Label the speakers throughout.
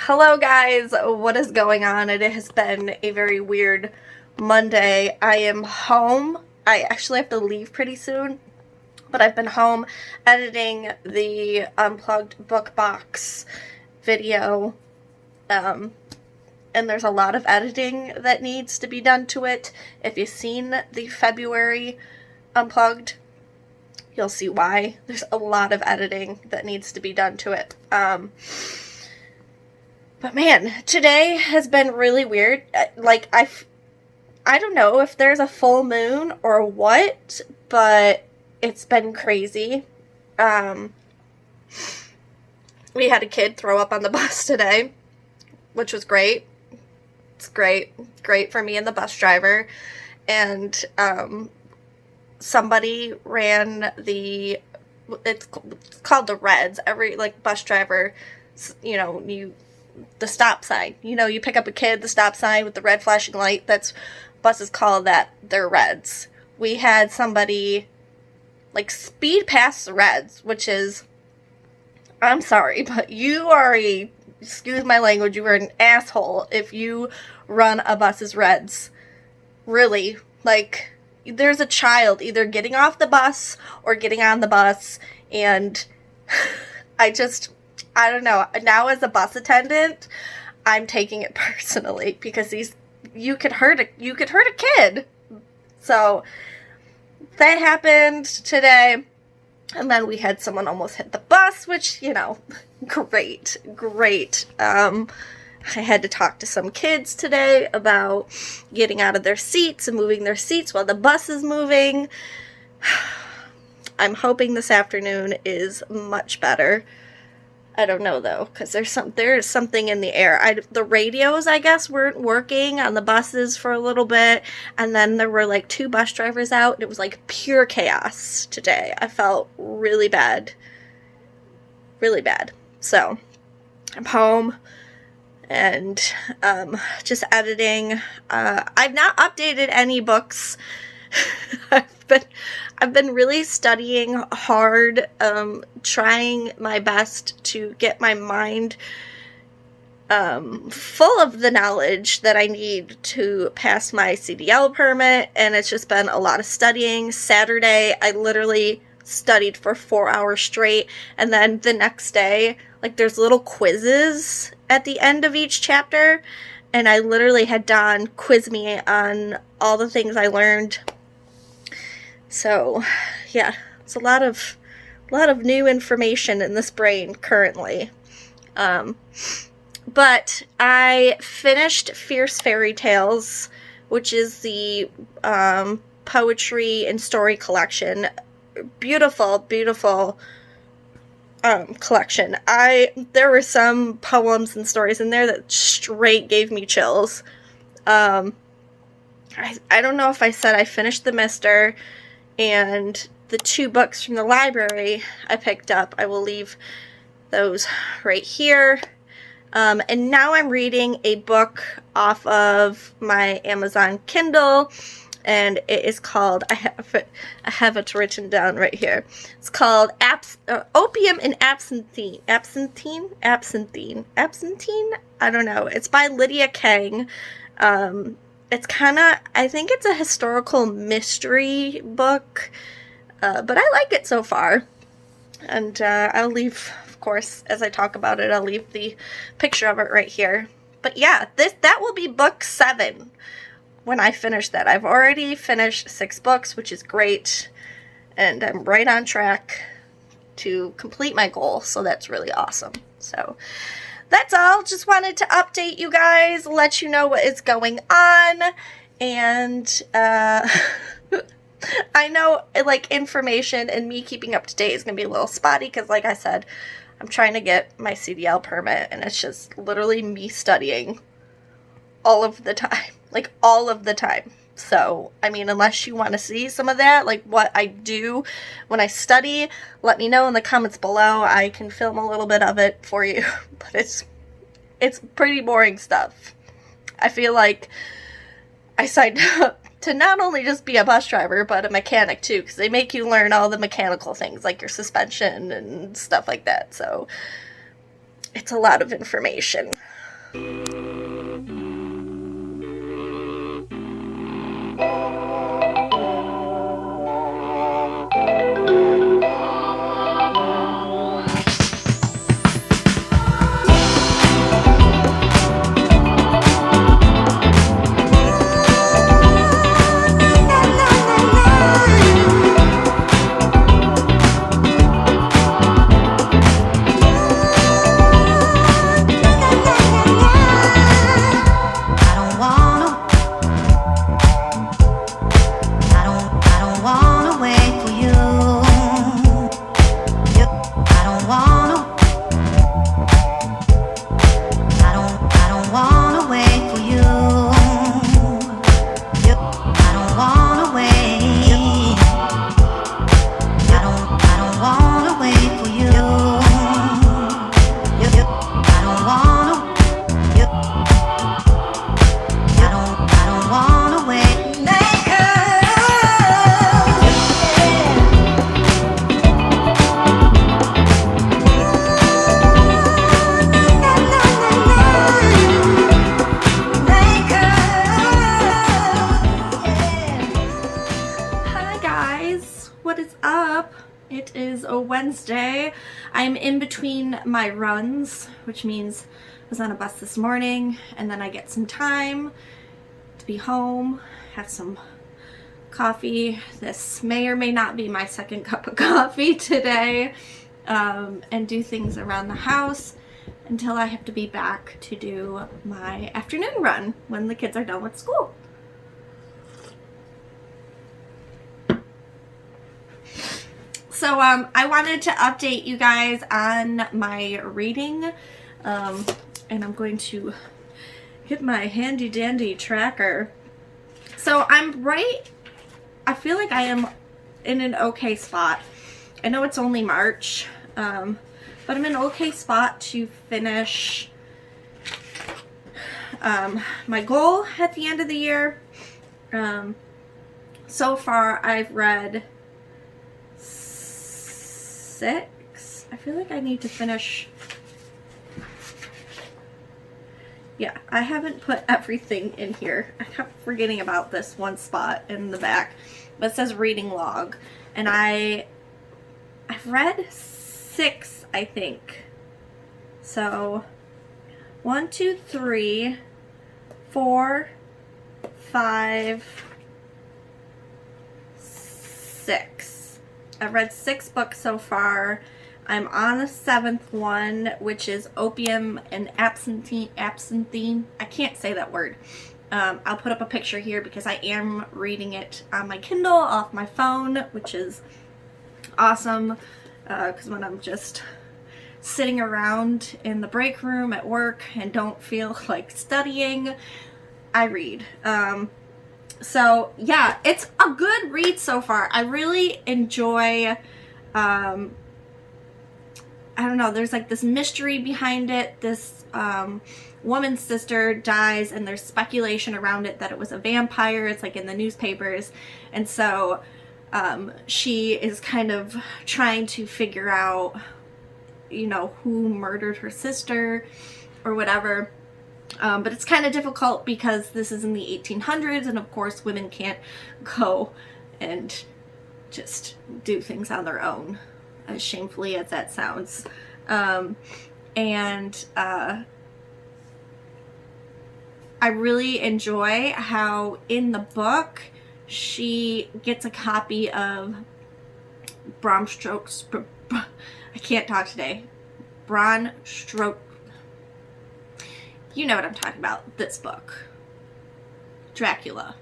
Speaker 1: Hello guys, what is going on? It has been a very weird Monday. I am home. I actually have to leave pretty soon, but I've been home editing the Unplugged Book Box video, and there's a lot of editing that needs to be done to it. If you've seen the February Unplugged, you'll see why. There's a lot of editing that needs to be done to it. But man, today has been really weird. I don't know if there's a full moon or what, but it's been crazy. We had a kid throw up on the bus today, which was great. It's great for me and the bus driver. And somebody ran it's called the Reds. Every bus driver, the stop sign. You pick up a kid, the stop sign with the red flashing light, that's buses call that, they're Reds. We had somebody speed past the Reds, which is, I'm sorry, but excuse my language, you are an asshole if you run a bus's Reds. Really, there's a child either getting off the bus or getting on the bus, and I don't know. Now as a bus attendant, I'm taking it personally because you could hurt a kid. So that happened today. And then we had someone almost hit the bus, which, great. I had to talk to some kids today about getting out of their seats and moving their seats while the bus is moving. I'm hoping this afternoon is much better. I don't know though, because there's something in the air. The radios, I guess, weren't working on the buses for a little bit, and then there were 2 bus drivers out, and it was pure chaos today. I felt really bad. Really bad. So, I'm home, and just editing. I've not updated any books. I've been really studying hard, trying my best to get my mind full of the knowledge that I need to pass my CDL permit, and it's just been a lot of studying. Saturday, I literally studied for 4 hours straight, and then the next day, there's little quizzes at the end of each chapter, and I literally had Don quiz me on all the things I learned. So, yeah, it's a lot of new information in this brain currently. But I finished Fierce Fairy Tales, which is the poetry and story collection. Beautiful collection. There were some poems and stories in there that straight gave me chills. I don't know if I said I finished the Mister. And the 2 books from the library I picked up. I will leave those right here. And now I'm reading a book off of my Amazon Kindle, and it is called, I have it written down right here. It's called Opium and Absintine. Absintine? I don't know. It's by Lydia Kang. It's I think it's a historical mystery book, but I like it so far. And I'll leave, of course, as I talk about it, I'll leave the picture of it right here. But yeah, that will be book 7 when I finish that. I've already finished 6 books, which is great, and I'm right on track to complete my goal, so that's really awesome. So that's all. Just wanted to update you guys, let you know what is going on, and I know information and me keeping up to date is going to be a little spotty because, like I said, I'm trying to get my CDL permit, and it's just literally me studying all of the time. All of the time. So, unless you want to see some of that, what I do when I study, let me know in the comments below. I can film a little bit of it for you, but it's pretty boring stuff. I feel like I signed up to not only just be a bus driver, but a mechanic too, because they make you learn all the mechanical things, like your suspension and stuff like that. So, it's a lot of information. It is a Wednesday. I'm in between my runs, which means I was on a bus this morning, and then I get some time to be home, have some coffee. This may or may not be my second cup of coffee today, and do things around the house until I have to be back to do my afternoon run when the kids are done with school. So I wanted to update you guys on my reading, and I'm going to hit my handy dandy tracker. So I feel like I am in an okay spot. I know it's only March, but I'm in an okay spot to finish my goal at the end of the year. So far I've read 6. I feel like I need to finish. Yeah, I haven't put everything in here. I kept forgetting about this one spot in the back, but it says reading log, and I've read 6, I think. So 1, 2, 3, 4, 5, 6. I've read 6 books so far. I'm on the 7th one, which is Opium and Absinthe. I can't say that word. I'll put up a picture here because I am reading it on my Kindle off my phone, which is awesome, because when I'm just sitting around in the break room at work and don't feel like studying, I read. So yeah, it's a good read so far. I really enjoy, I don't know, there's like this mystery behind it. This woman's sister dies, and there's speculation around it that it was a vampire. It's like in the newspapers. And so she is kind of trying to figure out, you know, who murdered her sister or whatever. But it's kind of difficult because this is in the 1800s, and of course women can't go and just do things on their own, as shamefully as that sounds. I really enjoy how in the book she gets a copy of Bram Stoker's, I can't talk today, Bram Stoker. You know what I'm talking about, this book. Dracula.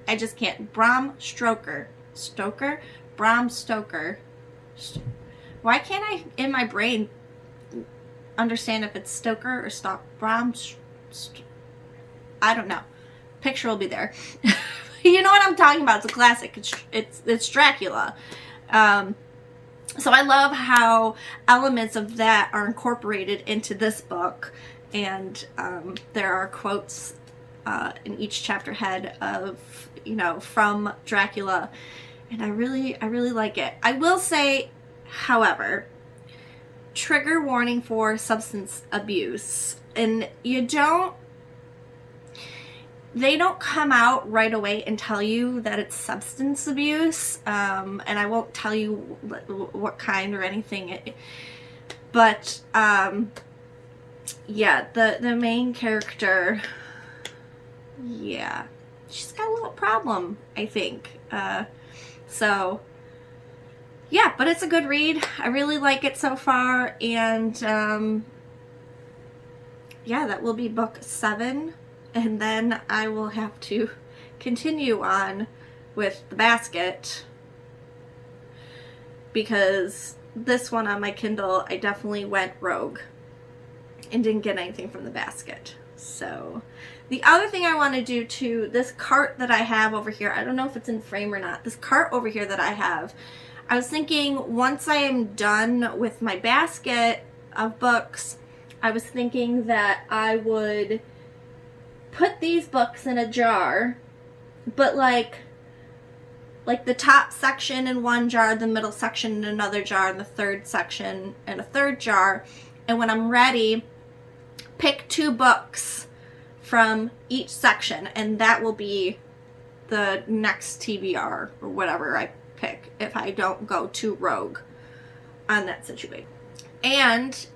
Speaker 1: I just can't. Bram Stoker. Bram Stoker. Why can't I, in my brain, understand if it's Stoker or I don't know. Picture will be there. You know what I'm talking about. It's a classic. It's Dracula. So I love how elements of that are incorporated into this book. And there are quotes in each chapter head of, you know, from Dracula, and I really like it. I will say, however, trigger warning for substance abuse. And they don't come out right away and tell you that it's substance abuse. And I won't tell you what kind or anything. But, yeah, the main character, yeah, she's got a little problem, I think. So, yeah, but it's a good read. I really like it so far. And, yeah, that will be book 7. And then I will have to continue on with the basket, because this one on my Kindle, I definitely went rogue and didn't get anything from the basket. So the other thing I want to do too, this cart that I have over here, I don't know if it's in frame or not, this cart over here that I have, I was thinking once I am done with my basket of books, I was thinking that I would put these books in a jar, but like the top section in one jar, the middle section in another jar, and the third section in a third jar. And when I'm ready, pick 2 books from each section, and that will be the next TBR or whatever I pick if I don't go too rogue on that situation. And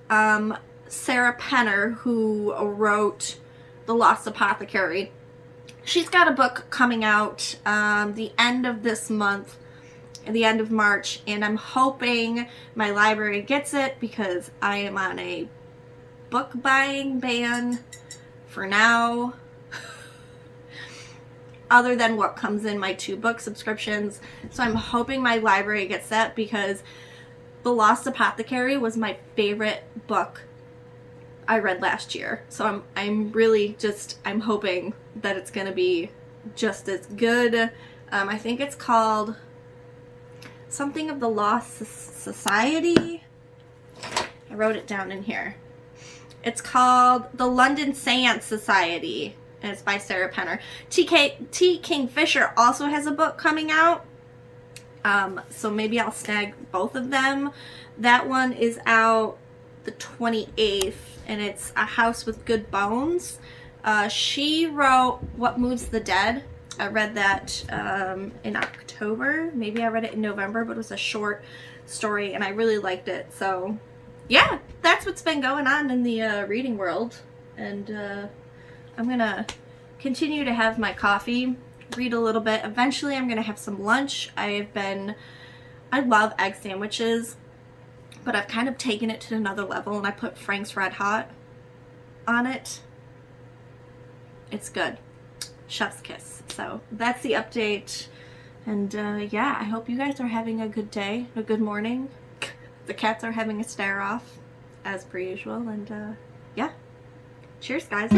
Speaker 1: Sarah Penner, who wrote The Lost Apothecary, she's got a book coming out the end of this month, the end of March, and I'm hoping my library gets it because I am on a book buying ban for now, other than what comes in my 2 book subscriptions. So I'm hoping my library gets that, because The Lost Apothecary was my favorite book I read last year. So I'm really just, I'm hoping that it's going to be just as good. I think it's called something of the Lost Society. I wrote it down in here. It's called The London Seance Society, and it's by Sarah Penner. T. Kingfisher also has a book coming out, so maybe I'll snag both of them. That one is out the 28th, and it's A House with Good Bones. She wrote What Moves the Dead. I read that in October. Maybe I read it in November, but it was a short story, and I really liked it. So yeah, that's what's been going on in the reading world. And I'm gonna continue to have my coffee, read a little bit. Eventually I'm gonna have some lunch. I love egg sandwiches, but I've kind of taken it to another level, and I put Frank's Red Hot on it. It's good. Chef's kiss. So that's the update. And yeah, I hope you guys are having a good day, a good morning. The cats are having a stare off, as per usual. And yeah, cheers, guys.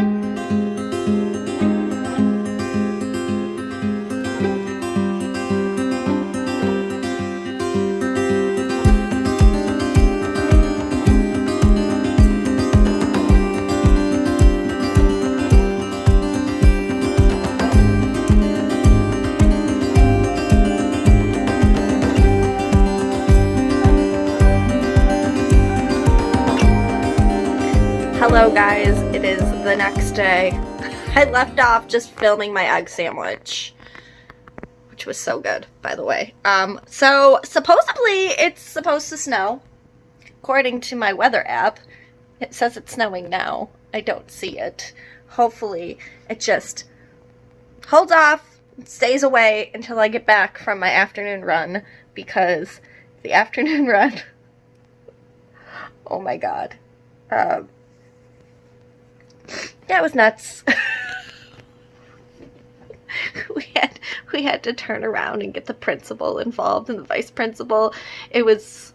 Speaker 1: Hello guys, it is the next day. I left off just filming my egg sandwich, which was so good, by the way. So supposedly it's supposed to snow. According to my weather app, it says it's snowing now. I don't see it. Hopefully it just holds off, stays away until I get back from my afternoon run, because the afternoon run, oh my god. That was nuts. we had to turn around and get the principal involved and the vice principal. It was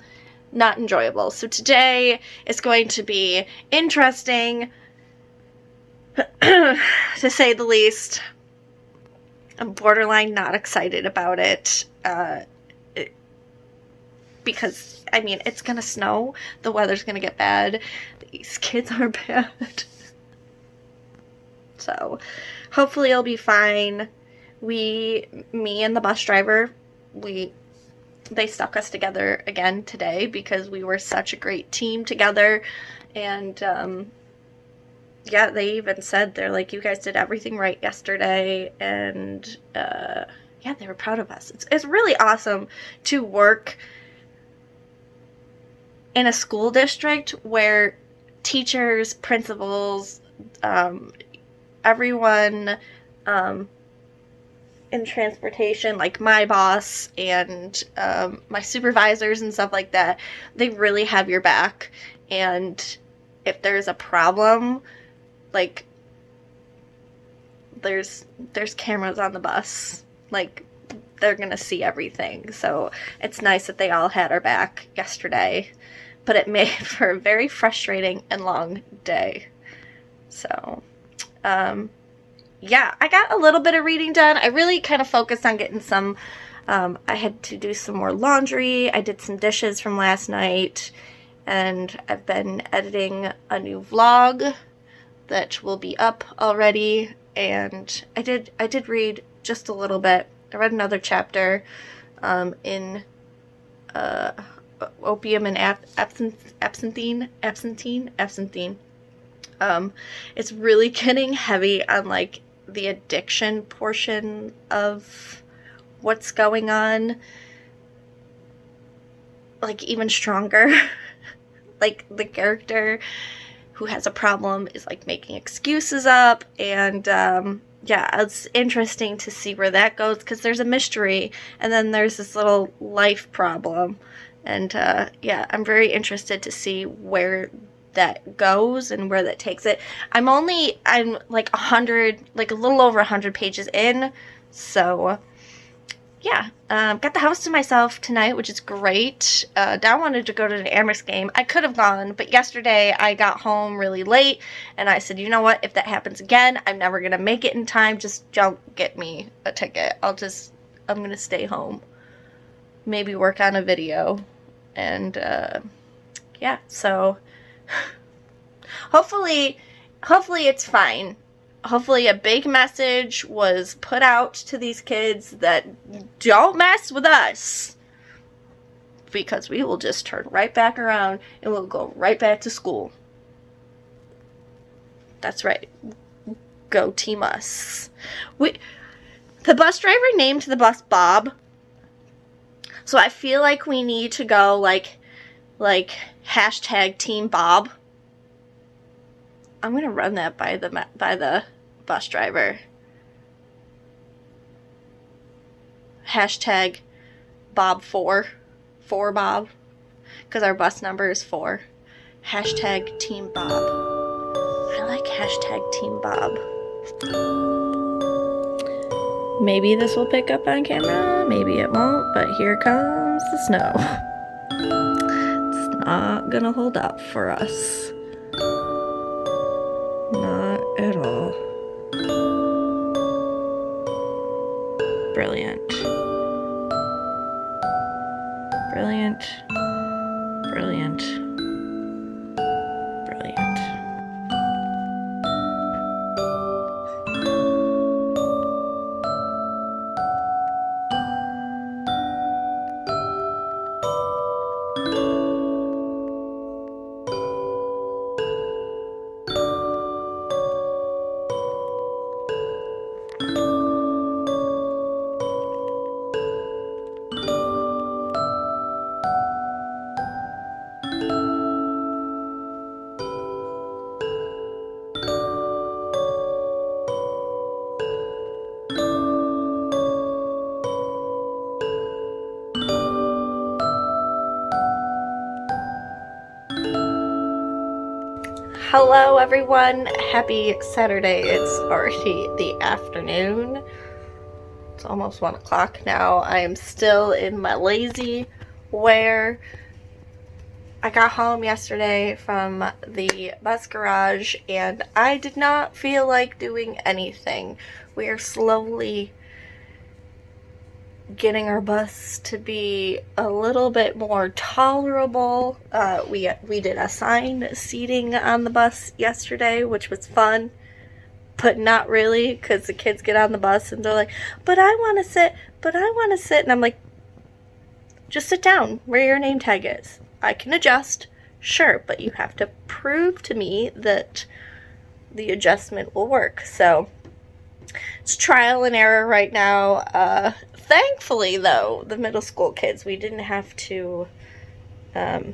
Speaker 1: not enjoyable. So today is going to be interesting, to say the least. I'm borderline not excited about it. Because, I mean, it's gonna snow. The weather's gonna get bad. These kids are bad. So, hopefully it'll be fine. Me and the bus driver, we they stuck us together again today because we were such a great team together. And yeah, they even said, they're like, you guys did everything right yesterday. And yeah, they were proud of us. It's really awesome to work in a school district where teachers, principals, everyone in transportation, like my boss and my supervisors and stuff like that, they really have your back. And if there's a problem, like, there's cameras on the bus. Like, they're gonna see everything. So it's nice that they all had our back yesterday. But it made for a very frustrating and long day. So, yeah, I got a little bit of reading done. I really kind of focused on getting some, I had to do some more laundry. I did some dishes from last night. And I've been editing a new vlog that will be up already. And I did read just a little bit. I read another chapter in Opium and Absintine. It's really getting heavy on, like, the addiction portion of what's going on. Like, even stronger. Like, the character who has a problem is, like, making excuses up. And, yeah, it's interesting to see where that goes, because there's a mystery, and then there's this little life problem. And, yeah, I'm very interested to see where that goes and where that takes it. I'm like 100, like a little over 100 pages in. So, yeah, got the house to myself tonight, which is great. Dad wanted to go to the Amherst game. I could have gone, but yesterday I got home really late, and I said, you know what, if that happens again, I'm never going to make it in time. Just don't get me a ticket. I'm going to stay home. Maybe work on a video. And, yeah, so hopefully it's fine. Hopefully a big message was put out to these kids that don't mess with us, because we will just turn right back around and we'll go right back to school. That's right. Go Team Us. The bus driver named the bus Bob. So I feel like we need to go like hashtag Team Bob. I'm gonna run that by the bus driver. Hashtag Bob 4 Bob, because our bus number is 4. Hashtag Team Bob. I like hashtag Team Bob. Maybe this will pick up on camera, maybe it won't, but here comes the snow. It's not gonna hold up for us. Not at all. Brilliant. Brilliant. Brilliant. Brilliant. Hello everyone, happy Saturday. It's already the afternoon. It's almost 1 o'clock now. I am still in my lazy wear. I got home yesterday from the bus garage and I did not feel like doing anything. We are slowly getting our bus to be a little bit more tolerable. We did assigned seating on the bus yesterday, which was fun, but not really, because the kids get on the bus and they're like, but I want to sit, and I'm like, Just sit down where your name tag is. I can adjust, sure, but you have to prove to me that the adjustment will work. So it's trial and error right now. Thankfully, though, the middle school kids, we didn't have to have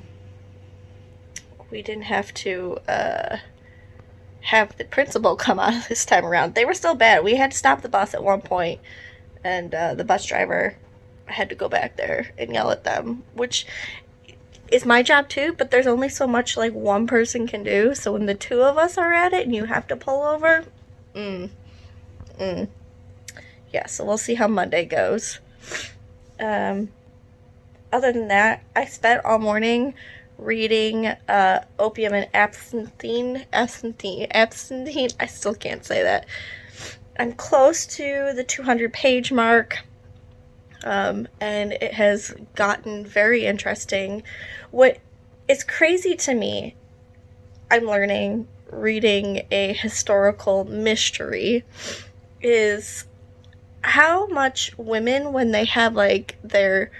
Speaker 1: the principal come on this time around. They were still bad. We had to stop the bus at one point, and the bus driver had to go back there and yell at them, which is my job too, but there's only so much like one person can do. So when the two of us are at it and you have to pull over, yeah, so we'll see how Monday goes. Other than that, I spent all morning reading Opium and Absint. I still can't say that. I'm close to the 200-page mark, and it has gotten very interesting. What is crazy to me, I'm learning, reading a historical mystery, is how much women, when they have like their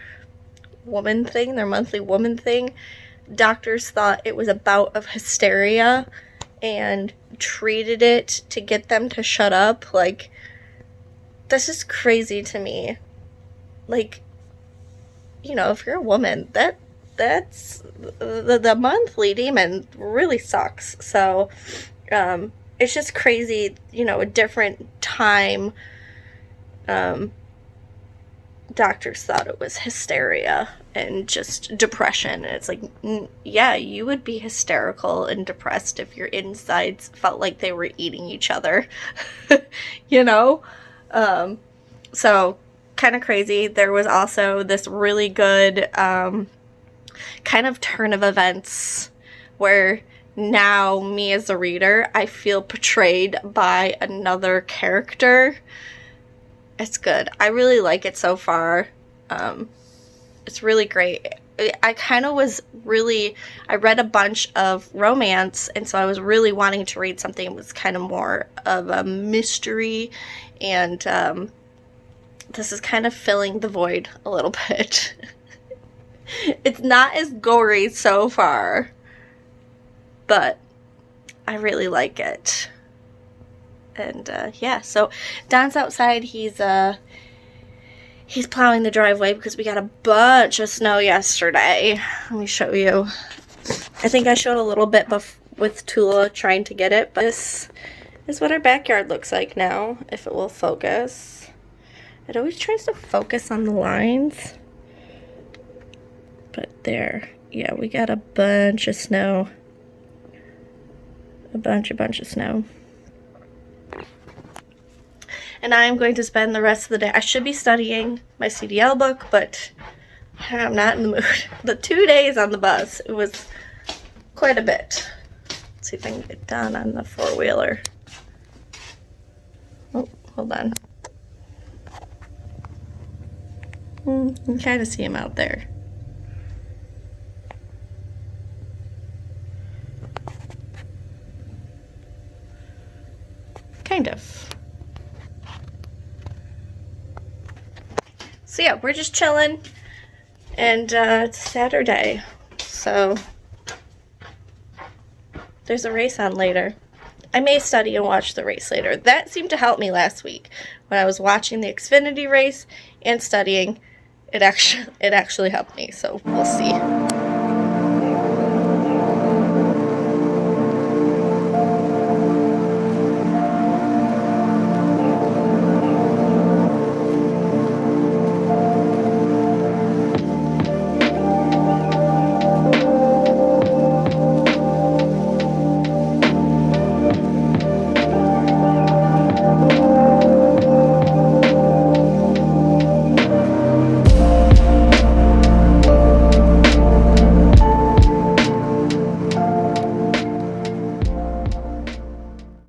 Speaker 1: woman thing, their monthly woman thing, doctors thought it was a bout of hysteria and treated it to get them to shut up. Like, this is crazy to me. Like, you know, if you're a woman, that's the monthly demon really sucks. So it's just crazy, you know, a different time. Doctors thought it was hysteria and just depression. And it's like, yeah, you would be hysterical and depressed if your insides felt like they were eating each other, you know? So kind of crazy. There was also this really good kind of turn of events where now me as a reader, I feel portrayed by another character. It's good. I really like it so far. It's really great. I kind of was really, I read a bunch of romance, and so I was really wanting to read something that was kind of more of a mystery, and this is kind of filling the void a little bit. It's not as gory so far, but I really like it. And yeah, so Don's outside. He's plowing the driveway because we got a bunch of snow yesterday. Let me show you. I think I showed a little bit with Tula trying to get it, but this is what our backyard looks like now, if it will focus. It always tries to focus on the lines. But there, yeah, we got a bunch of snow. A bunch of snow. And I'm going to spend the rest of the day. I should be studying my CDL book, but I'm not in the mood. The 2 days on the bus, it was quite a bit. Let's see if I can get Don on the four-wheeler. Oh, hold on. You can kind of see him out there. Kind of. So yeah, we're just chilling, and it's Saturday, so there's a race on later. I may study and watch the race later. That seemed to help me last week when I was watching the Xfinity race and studying. It actually helped me, so we'll see.